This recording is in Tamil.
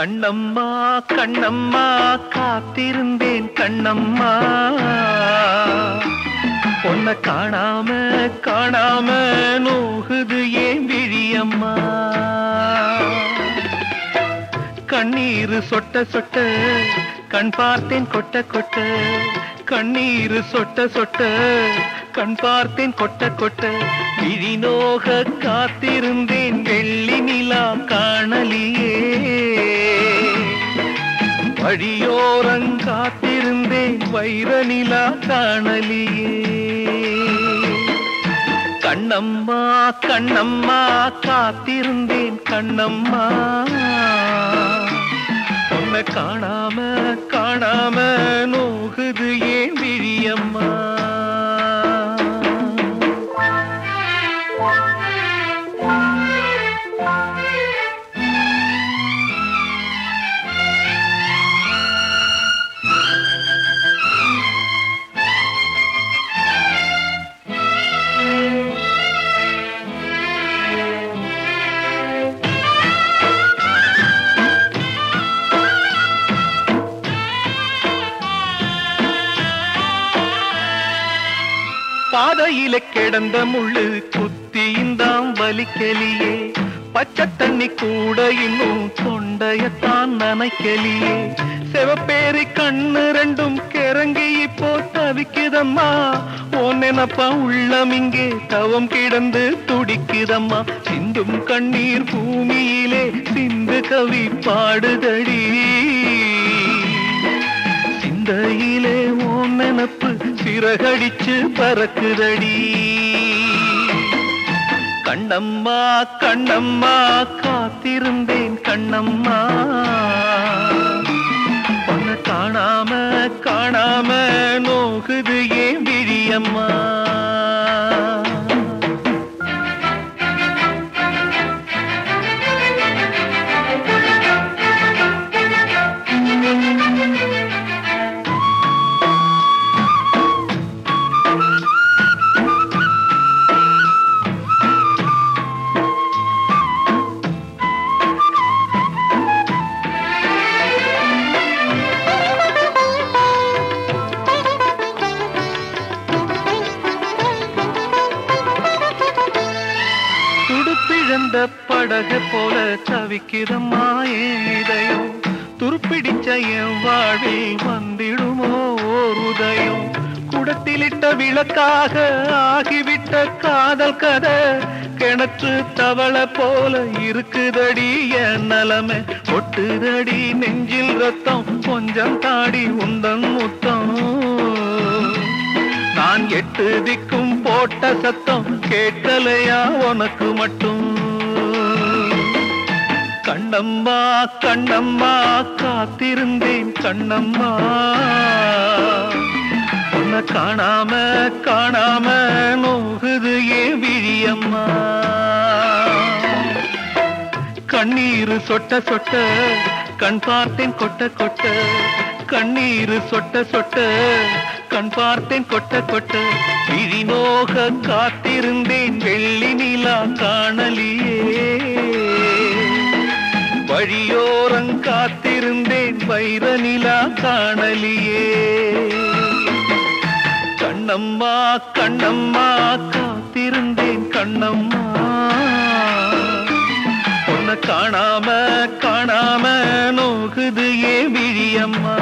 கண்ணம்மா கண்ணம்மா காத்திருந்தேன் கண்ணம்மா, பொன்ன காணாம காணாம நோகுது ஏன் விழியம்மா. கண்ணீர் சொட்ட சொட்ட கண் பார்த்தேன் கொட்ட கொட்ட, கண்ணீர் சொட்ட சொட்ட கண் பார்த்தேன் கொட்ட கொட்ட, விழிநோக காத்திருந்தேன் வெள்ளி நிலா காணலியே, வழியோரங்காத்திருந்தேன் வைர நிலா காணலியே. கண்ணம்மா கண்ணம்மா காத்திருந்தேன் கண்ணம்மா, பொன்ன காணாம காணாம நோகுது ஏன் விழியம்மா. பாதையில கிடந்த முள்ளு குத்தியுந்தாம் வலிக்கலியே, பச்சை தண்ணி கூட இன்னும் தொண்டையத்தான் நனைக்கலியே, செவப்பேரி கண்ணு ரெண்டும் கிறங்கி இப்போ தவிக்குதம்மா, ஓனப்பா உள்ளம் இங்கே தவம் கிடந்து துடிக்குதம்மா, சிந்தும் கண்ணீர் பூமியிலே சிந்து கவி பாடுதடி, சிந்தையிலே ஓன் நினப்பு சிறகடிச்சு பறக்குதடி. கண்ணம்மா கண்ணம்மா காத்திருந்தேன் கண்ணம்மா, பொன்ன காணாம காணாம நோகுது ஏன் விழியம்மா. துடுப்பிழந்த படகு போல தவிக்கிறம்மா என் இதயம், துருப்பிடிச்ச என் வாழ்வில் வந்திடுமோ ஓர் உதயம், குடத்திலிட்ட விளக்காக ஆகிவிட்ட காதல் கதை, கிணற்று தவளை போல இருக்குதடி என் நலமே, ஒட்டுதடி நெஞ்சில் ரத்தம் கொஞ்சம் தாடி உந்தன் முத்தம், நான் எட்டு திக்கும் போட்ட சத்தம் கேட்கலையா உனக்கு மட்டும். கண்ணம்மா கண்ணம்மா காத்திருந்தேன் கண்ணம்மா, உன்னை காணாம காணாம நோகுது ஏன் விழியம்மா. கண்ணீர் சொட்ட சொட்ட கண் பார்த்தேன் கொட்ட கொட்ட, கண்ணீர் சொட்ட சொட்ட கண் பார்த்தேன் கொட்ட கொட்ட, விழிநோக காத்திருந்தேன் வெள்ளி நிலா காணலியே, வழியோரங்காத்திருந்தேன் வைர நிலா காணலியே. கண்ணம்மா கண்ணம்மா காத்திருந்தேன் கண்ணம்மா, பொன்ன காணாம காணாம நோகுது ஏன் விழியம்மா.